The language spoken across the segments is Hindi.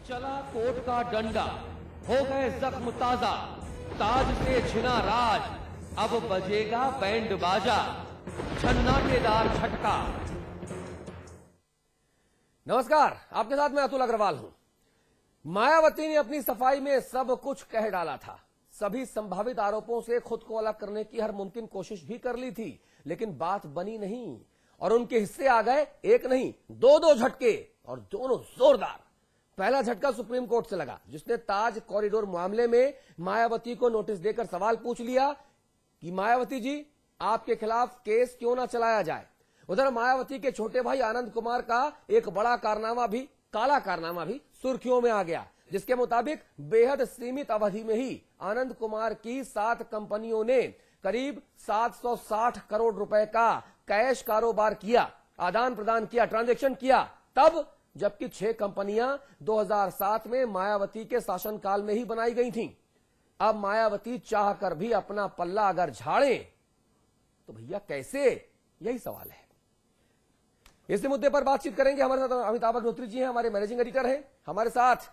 चला कोर्ट का डंडा, हो गए जख्म ताजा, ताज से छिना राज, अब बजेगा बैंड बाजा, छन्नाटेदार झटका। नमस्कार, आपके साथ मैं अतुल अग्रवाल हूं। मायावती ने अपनी सफाई में सब कुछ कह डाला था। सभी संभावित आरोपों से खुद को अलग करने की हर मुमकिन कोशिश भी कर ली थी, लेकिन बात बनी नहीं और उनके हिस्से आ गए एक नहीं दो झटके, और दोनों जोरदार। पहला झटका सुप्रीम कोर्ट से लगा, जिसने ताज कॉरिडोर मामले में मायावती को नोटिस देकर सवाल पूछ लिया कि मायावती जी, आपके खिलाफ केस क्यों ना चलाया जाए। उधर मायावती के छोटे भाई आनंद कुमार का एक बड़ा कारनामा भी, काला कारनामा भी सुर्खियों में आ गया, जिसके मुताबिक बेहद सीमित अवधि में ही आनंद कुमार की 7 कंपनियों ने करीब 760 करोड़ रुपए का कैश कारोबार किया, आदान प्रदान किया, ट्रांजैक्शन किया, तब जबकि 6 कंपनियां 2007 में मायावती के शासनकाल में ही बनाई गई थीं। अब मायावती चाहकर भी अपना पल्ला अगर झाड़े तो भैया कैसे, यही सवाल है। इसी मुद्दे पर बातचीत करेंगे। हमारे साथ अमिताभ अग्निहोत्री जी हैं, हमारे मैनेजिंग एडिटर हैं। हमारे साथ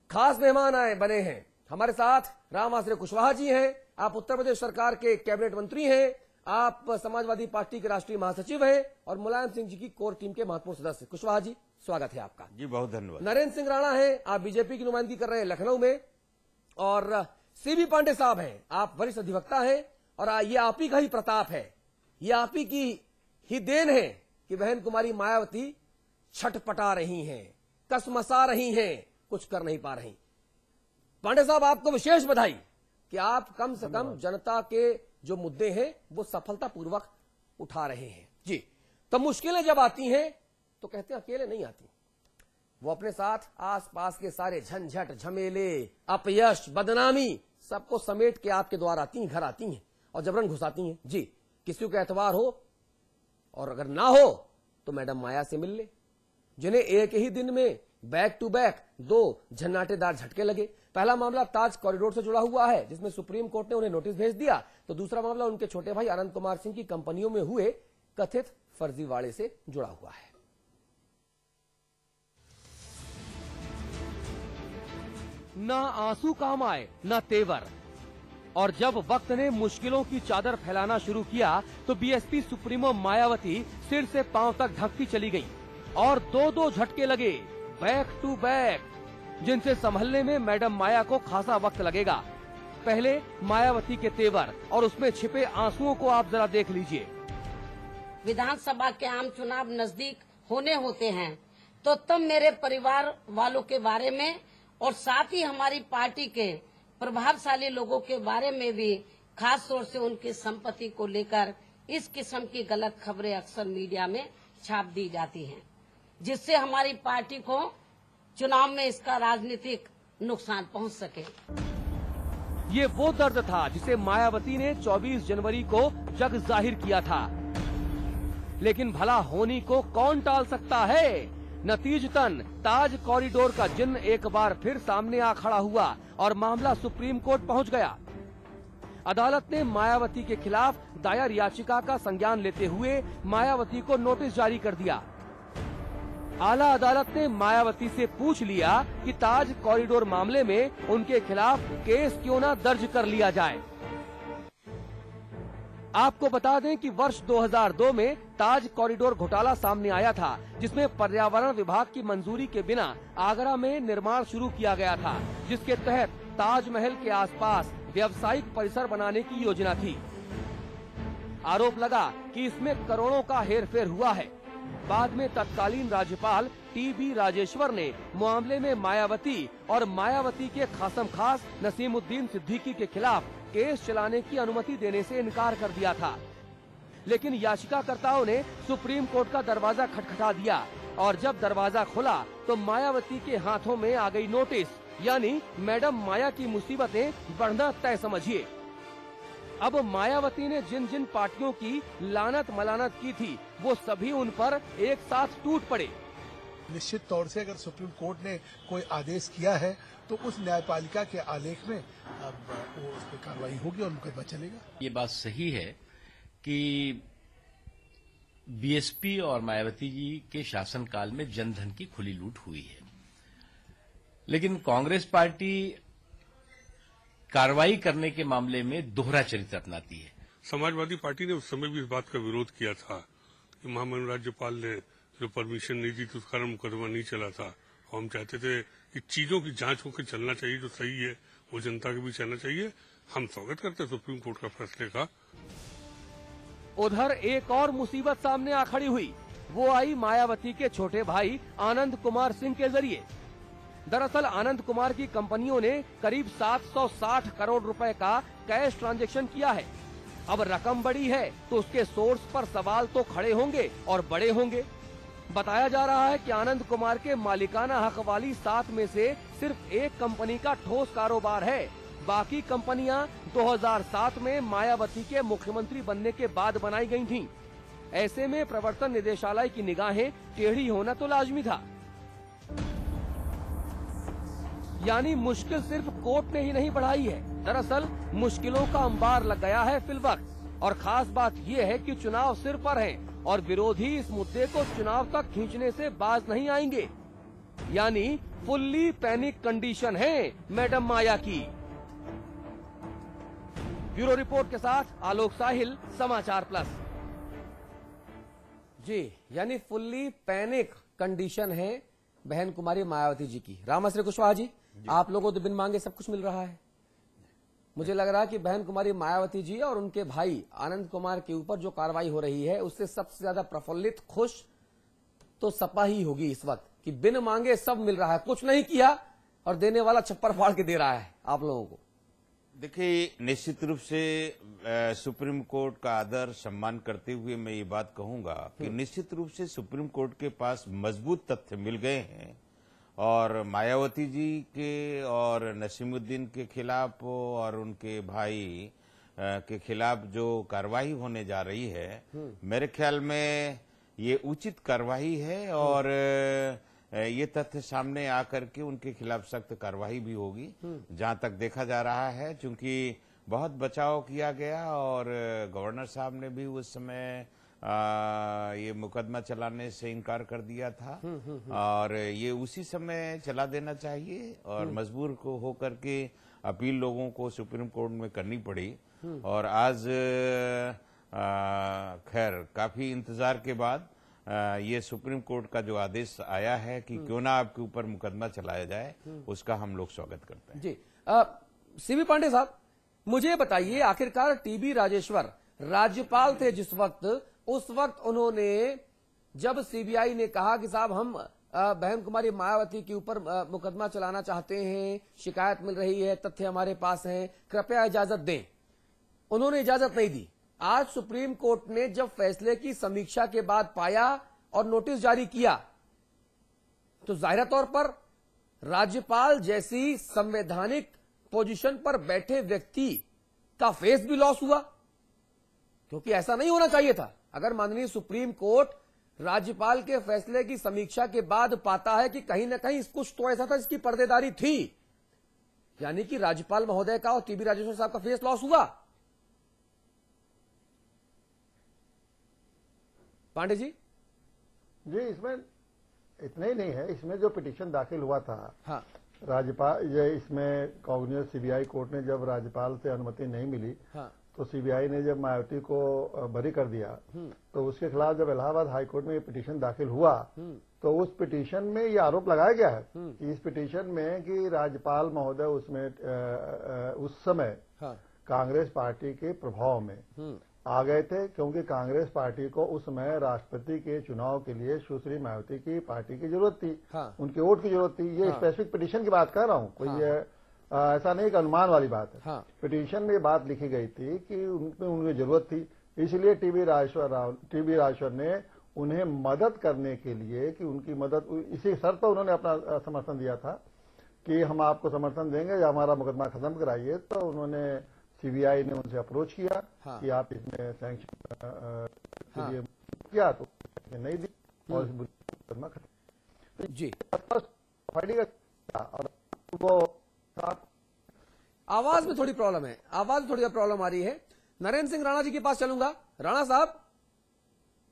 खास मेहमान आए बने हैं, हमारे साथ राम आश्रय कुशवाहा जी हैं। आप उत्तर प्रदेश सरकार के कैबिनेट मंत्री हैं, आप समाजवादी पार्टी के राष्ट्रीय महासचिव हैं और मुलायम सिंह जी की कोर टीम के महत्वपूर्ण सदस्य। कुशवाहा जी, स्वागत है आपका। जी बहुत धन्यवाद। नरेंद्र सिंह राणा हैं, आप बीजेपी की नुमाइंदगी कर रहे हैं लखनऊ में, और सीबी पांडे साहब हैं, आप वरिष्ठ अधिवक्ता हैं, और ये आप ही का ही प्रताप है, ये आप ही की ही देन है कि बहन कुमारी मायावती छटपटा रही हैं, कसमसा रही हैं, कुछ कर नहीं पा रही। पांडे साहब, आपको विशेष बधाई कि आप कम से कम जनता के जो मुद्दे हैं वो सफलतापूर्वक उठा रहे हैं। जी, तब मुश्किलें जब आती हैं तो कहते हैं अकेले नहीं आती, वो अपने साथ आसपास के सारे झंझट, झमेले, अपयश, बदनामी सबको समेट के आपके द्वार आती हैं, घर आती हैं और जबरन घुसाती हैं। जी, किसी को एतवार हो और अगर ना हो तो मैडम माया से मिल ले, जिन्हें एक ही दिन में बैक टू बैक 2 झन्नाटेदार झटके लगे। पहला मामला ताज कॉरिडोर से जुड़ा हुआ है, जिसमें सुप्रीम कोर्ट ने उन्हें नोटिस भेज दिया, तो दूसरा मामला उनके छोटे भाई आनंद कुमार सिंह की कंपनियों में हुए कथित फर्जीवाड़े से जुड़ा हुआ है। ना आंसू काम आए ना तेवर, और जब वक्त ने मुश्किलों की चादर फैलाना शुरू किया तो बीएसपी सुप्रीमो मायावती सिर से पांव तक ढकती चली गई और 2 झटके लगे बैक टू बैक, जिनसे संभलने में मैडम माया को खासा वक्त लगेगा। पहले मायावती के तेवर और उसमें छिपे आंसुओं को आप जरा देख लीजिए। विधानसभा के आम चुनाव नजदीक होने होते हैं तो तब मेरे परिवार वालों के बारे में और साथ ही हमारी पार्टी के प्रभावशाली लोगों के बारे में भी खास तौर से उनकी संपत्ति को लेकर इस किस्म की गलत खबरें अक्सर मीडिया में छाप दी जाती हैं, जिससे हमारी पार्टी को चुनाव में इसका राजनीतिक नुकसान पहुंच सके। ये वो दर्द था जिसे मायावती ने 24 जनवरी को जग जाहिर किया था, लेकिन भला होनी को कौन टाल सकता है। नतीजतन ताज कॉरिडोर का जिन्न एक बार फिर सामने आ खड़ा हुआ और मामला सुप्रीम कोर्ट पहुंच गया। अदालत ने मायावती के खिलाफ दायर याचिका का संज्ञान लेते हुए मायावती को नोटिस जारी कर दिया। आला अदालत ने मायावती से पूछ लिया कि ताज कॉरिडोर मामले में उनके खिलाफ केस क्यों न दर्ज कर लिया जाए। आपको बता दें कि वर्ष 2002 में ताज कॉरिडोर घोटाला सामने आया था, जिसमें पर्यावरण विभाग की मंजूरी के बिना आगरा में निर्माण शुरू किया गया था, जिसके तहत ताजमहल के आसपास व्यावसायिक परिसर बनाने की योजना थी। आरोप लगा कि इसमें करोड़ों का हेरफेर हुआ है। बाद में तत्कालीन राज्यपाल टीबी राजेश्वर ने मामले में मायावती और मायावती के खासम खास नसीमुद्दीन सिद्दीकी के खिलाफ केस चलाने की अनुमति देने से इनकार कर दिया था, लेकिन याचिकाकर्ताओं ने सुप्रीम कोर्ट का दरवाजा खटखटा दिया और जब दरवाजा खुला तो मायावती के हाथों में आ गई नोटिस, यानी मैडम माया की मुसीबतें बढ़ना तय समझिए। अब मायावती ने जिन जिन पार्टियों की लानत मलानत की थी वो सभी उन पर एक साथ टूट पड़े। निश्चित तौर से अगर सुप्रीम कोर्ट ने कोई आदेश किया है तो उस न्यायपालिका के आलेख में अब वो उस पर कार्रवाई होगी और मुकदमा चलेगा। ये बात सही है कि बीएसपी और मायावती जी के शासनकाल में जनधन की खुली लूट हुई है। लेकिन कांग्रेस पार्टी कार्रवाई करने के मामले में दोहरा चरित्र अपनाती है। समाजवादी पार्टी ने उस समय भी इस बात का विरोध किया था कि महामहिम राज्यपाल ने जो परमिशन नहीं दी थी उसके कारण मुकदमा नहीं चला था। और हम चाहते थे कि चीजों की जांच होकर चलना चाहिए, जो सही है वो जनता के बीच आना चाहिए। हम स्वागत करते हैं सुप्रीम कोर्ट का फैसले का। उधर एक और मुसीबत सामने आ खड़ी हुई। वो आई मायावती के छोटे भाई आनंद कुमार सिंह के जरिए। दरअसल आनंद कुमार की कंपनियों ने करीब 760 करोड़ रुपए का कैश ट्रांजैक्शन किया है। अब रकम बड़ी है तो उसके सोर्स पर सवाल तो खड़े होंगे और बड़े होंगे। बताया जा रहा है कि आनंद कुमार के मालिकाना हक वाली 7 में से सिर्फ एक कंपनी का ठोस कारोबार है। बाकी कंपनियां 2007 में मायावती के मुख्यमंत्री बनने के बाद बनाई गई थीं। ऐसे में प्रवर्तन निदेशालय की निगाहें टेढ़ी होना तो लाजमी था। यानी मुश्किल सिर्फ कोर्ट ने ही नहीं बढ़ाई है, दरअसल मुश्किलों का अंबार लग गया है फिलवक्त। और खास बात यह है कि चुनाव सिर पर हैं और विरोधी इस मुद्दे को चुनाव तक खींचने से बाज नहीं आएंगे। यानी फुल्ली पैनिक कंडीशन है मैडम माया की। ब्यूरो रिपोर्ट के साथ आलोक साहिल, समाचार प्लस। जी, यानी फुल्ली पैनिक कंडीशन है बहन कुमारी मायावती जी की। रामश्री कुशवाहा जी, आप लोगों को तो बिन मांगे सब कुछ मिल रहा है। मुझे लग रहा है कि बहन कुमारी मायावती जी और उनके भाई आनंद कुमार के ऊपर जो कार्रवाई हो रही है उससे सबसे ज्यादा प्रफुल्लित, खुश तो सपा ही होगी इस वक्त कि बिन मांगे सब मिल रहा है, कुछ नहीं किया और देने वाला छप्पर फाड़ के दे रहा है आप लोगों को। देखिए, निश्चित रूप से सुप्रीम कोर्ट का आदर सम्मान करते हुए मैं ये बात कहूंगा कि निश्चित रूप से सुप्रीम कोर्ट के पास मजबूत तथ्य मिल गए हैं और मायावती जी के और नसीमुद्दीन के खिलाफ और उनके भाई के खिलाफ जो कार्रवाई होने जा रही है, मेरे ख्याल में ये उचित कार्रवाई है और ये तथ्य सामने आकर के उनके खिलाफ सख्त कार्रवाई भी होगी। जहां तक देखा जा रहा है, चूंकि बहुत बचाव किया गया और गवर्नर साहब ने भी उस समय ये मुकदमा चलाने से इनकार कर दिया था और ये उसी समय चला देना चाहिए और मजबूर को होकर के अपील लोगों को सुप्रीम कोर्ट में करनी पड़ी। और आज खैर काफी इंतजार के बाद ये सुप्रीम कोर्ट का जो आदेश आया है कि क्यों ना आपके ऊपर मुकदमा चलाया जाए, उसका हम लोग स्वागत करते हैं। जी, सीबी पांडे साहब, मुझे बताइए, आखिरकार टीबी राजेश्वर राज्यपाल थे जिस वक्त, उस वक्त उन्होंने जब सीबीआई ने कहा कि साहब हम बहन कुमारी मायावती के ऊपर मुकदमा चलाना चाहते हैं, शिकायत मिल रही है, तथ्य हमारे पास हैं, कृपया इजाजत दें, उन्होंने इजाजत नहीं दी। आज सुप्रीम कोर्ट ने जब फैसले की समीक्षा के बाद पाया और नोटिस जारी किया तो जाहिर तौर पर राज्यपाल जैसी संवैधानिक पोजीशन पर बैठे व्यक्ति का फेस भी लॉस हुआ, क्योंकि ऐसा नहीं होना चाहिए था। अगर माननीय सुप्रीम कोर्ट राज्यपाल के फैसले की समीक्षा के बाद पाता है कि कहीं ना कहीं कुछ तो ऐसा था जिसकी पर्देदारी थी, यानी कि राज्यपाल महोदय का और टीबी राजेश्वर साहब का फेस लॉस हुआ। पांडे जी, इसमें इतना ही नहीं है, इसमें जो पिटीशन दाखिल हुआ था, हाँ, राज्यपाल ये इसमें कॉग्निजेंस सीबीआई कोर्ट ने जब राज्यपाल से अनुमति नहीं मिली, हाँ, तो सीबीआई ने जब मायावती को बरी कर दिया, तो उसके खिलाफ जब इलाहाबाद हाईकोर्ट में ये पिटीशन दाखिल हुआ, तो उस पिटीशन में ये आरोप लगाया गया है कि इस पिटीशन में कि राज्यपाल महोदय उसमें उस समय हाँ, कांग्रेस पार्टी के प्रभाव में आ गए थे, क्योंकि कांग्रेस पार्टी को उस समय राष्ट्रपति के चुनाव के लिए सुश्री मायावती की पार्टी की जरूरत थी, हाँ, उनके वोट की जरूरत थी। ये स्पेसिफिक पिटीशन की बात कर रहा हूँ, कोई हाँ, ऐसा नहीं कि अनुमान वाली बात है। हाँ, पिटीशन में बात लिखी गई थी कि उनमें उनकी जरूरत थी, इसलिए टीबी राजेश्वर ने उन्हें मदद करने के लिए कि उनकी मदद, इसी शर्त पर उन्होंने अपना समर्थन दिया था कि हम आपको समर्थन देंगे या हमारा मुकदमा खत्म कराइए। तो उन्होंने सीबीआई ने उनसे अप्रोच किया हाँ, कि आप इसमें सैंक्शन के लिए किया, तो नहीं दी और मुकदमा खत्म। जी, और वो आवाज में थोड़ी प्रॉब्लम है, आवाज में थोड़ी प्रॉब्लम आ रही है। नरेंद्र सिंह राणा जी के पास चलूंगा। राणा साहब,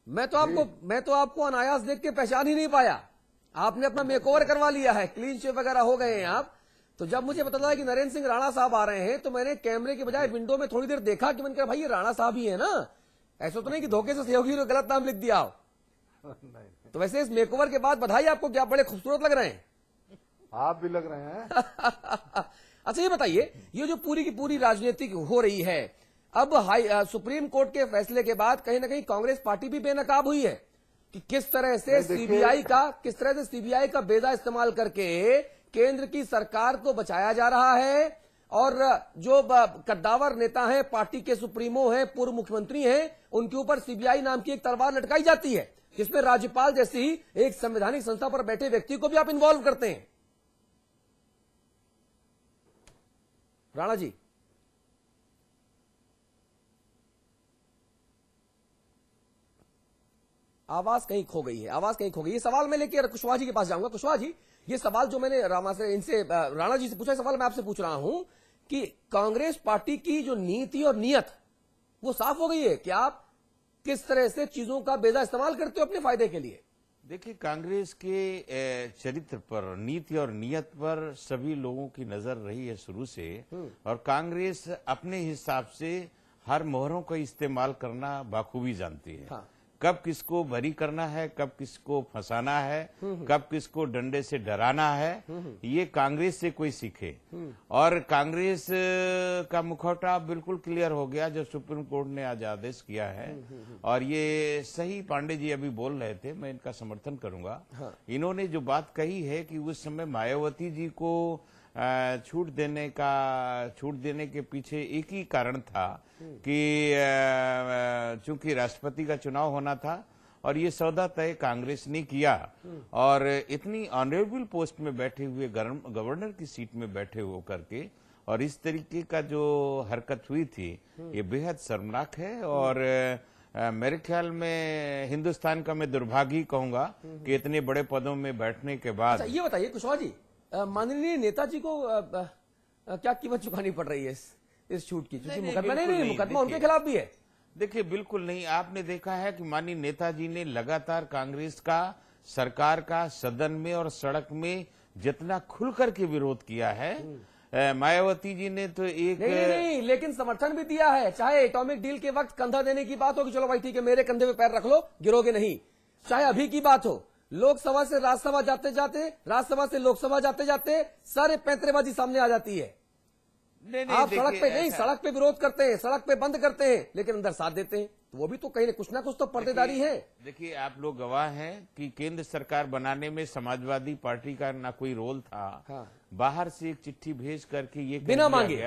मैं तो आपको अनायास देख के पहचान ही नहीं पाया। आपने अपना मेकओवर करवा लिया है, क्लीन शेव वगैरह हो गए हैं आप। तो जब मुझे पता चला कि नरेंद्र सिंह राणा साहब आ रहे हैं तो मैंने कैमरे के बजाय विंडो में थोड़ी देर देखा कि मैंने कहा भाई ये राणा साहब ही है ना, ऐसा तो नहीं कि धोखे से सहयोगी ने गलत नाम लिख दिया हो। तो वैसे इस मेकओवर के बाद बधाई आपको, क्या बड़े खूबसूरत लग रहे हैं। आप भी लग रहे हैं। अच्छा ये बताइए, ये जो पूरी की पूरी राजनीति हो रही है, अब सुप्रीम कोर्ट के फैसले के बाद कहीं ना कहीं कांग्रेस पार्टी भी बेनकाब हुई है कि किस तरह से सीबीआई का बेजा इस्तेमाल करके केंद्र की सरकार को बचाया जा रहा है, और जो कद्दावर नेता हैं, पार्टी के सुप्रीमो हैं, पूर्व मुख्यमंत्री हैं, उनके ऊपर सीबीआई नाम की एक तलवार लटकाई जाती है, जिसमें राज्यपाल जैसी एक संवैधानिक संस्था पर बैठे व्यक्ति को भी आप इन्वॉल्व करते हैं। राणा जी, आवाज कहीं खो गई है, ये सवाल मैं लेकर कुशवाहा जी के पास जाऊंगा। कुशवाहा जी, ये सवाल जो मैंने राणा जी से पूछा, सवाल मैं आपसे पूछ रहा हूं कि कांग्रेस पार्टी की जो नीति और नियत वो साफ हो गई है कि आप किस तरह से चीजों का बेजा इस्तेमाल करते हो अपने फायदे के लिए। देखिए, कांग्रेस के चरित्र पर, नीति और नियत पर सभी लोगों की नजर रही है शुरू से, और कांग्रेस अपने हिसाब से हर मोहरों का इस्तेमाल करना बाखूबी जानती है। हाँ। कब किसको बरी करना है, कब किसको फंसाना है, कब किसको डंडे से डराना है, ये कांग्रेस से कोई सीखे। और कांग्रेस का मुखौटा बिल्कुल क्लियर हो गया जो सुप्रीम कोर्ट ने आज आदेश किया है। और ये सही पांडे जी अभी बोल रहे थे, मैं इनका समर्थन करूंगा। हाँ। इन्होंने जो बात कही है कि उस समय मायावती जी को छूट देने के पीछे एक ही कारण था कि चूंकि राष्ट्रपति का चुनाव होना था और ये सौदा तय कांग्रेस ने किया, और इतनी ऑनरेबल पोस्ट में बैठे हुए, गवर्नर की सीट में बैठे हो करके, और इस तरीके का जो हरकत हुई थी ये बेहद शर्मनाक है। और मेरे ख्याल में हिंदुस्तान का मैं दुर्भाग्य कहूंगा कि इतने बड़े पदों में बैठने के बाद। अच्छा, ये बताइए कुशवाहा जी, माननीय नेताजी को क्या कीमत चुकानी पड़ रही है इस छूट की? क्योंकि मुकदमा उनके खिलाफ भी है। देखिए, बिल्कुल नहीं। आपने देखा है कि माननीय नेताजी ने लगातार कांग्रेस का, सरकार का, सदन में और सड़क में जितना खुलकर के विरोध किया है। मायावती जी ने तो एक नहीं, लेकिन समर्थन भी दिया है। चाहे एटॉमिक डील के वक्त कंधा देने की बात हो कि चलो भाई ठीक है, मेरे कंधे पे पैर रख लो, गिरोगे नहीं, चाहे अभी की बात हो, लोकसभा से राज्यसभा जाते जाते, राज्यसभा से लोकसभा जाते जाते सारे पैंतरेबाजी सामने आ जाती है। नहीं, आप सड़क पे विरोध करते हैं, सड़क पे बंद करते हैं, लेकिन अंदर साथ देते हैं, तो वो भी तो कहीं कुछ ना कुछ तो पर्देदारी है। देखिए, आप लोग गवाह हैं कि केंद्र सरकार बनाने में समाजवादी पार्टी का ना कोई रोल था। हाँ। बाहर से एक चिट्ठी भेज करके ये बिना मांगे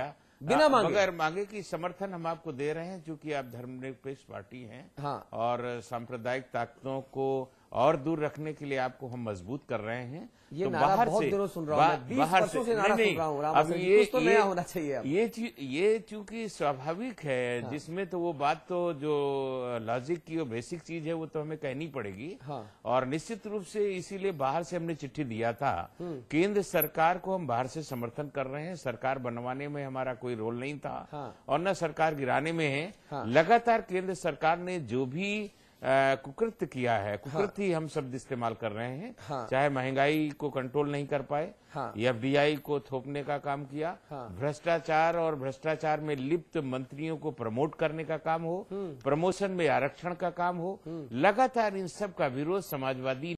बगैर मांगे कि समर्थन हम आपको दे रहे हैं, क्योंकि आप धर्मनिरपेक्ष पार्टी हैं। हाँ। और सांप्रदायिक ताकतों को और दूर रखने के लिए आपको हम मजबूत कर रहे हैं। ये तो नारा बहुत दिनों सुन रहा हूं, 20 वर्षों से नारा सुन रहा हूं। अब कुछ तो नया होना चाहिए। ये चूंकि स्वाभाविक है। हाँ। जिसमें तो वो बात तो जो लॉजिक की बेसिक चीज है वो तो हमें कहनी पड़ेगी। हाँ। और निश्चित रूप से इसीलिए बाहर से हमने चिट्ठी दिया था। केंद्र सरकार को हम बाहर से समर्थन कर रहे हैं, सरकार बनवाने में हमारा कोई रोल नहीं था। हाँ। और न सरकार गिराने में है। हाँ। लगातार केंद्र सरकार ने जो भी कुकृत्य किया है, कुकृत्य ही हम शब्द इस्तेमाल कर रहे हैं। हाँ। चाहे महंगाई को कंट्रोल नहीं कर पाए, हाँ। एफडीआई को थोपने का काम किया, हाँ। भ्रष्टाचार और भ्रष्टाचार में लिप्त मंत्रियों को प्रमोट करने का काम हो, प्रमोशन में आरक्षण का काम हो, लगातार इन सब का विरोध समाजवादी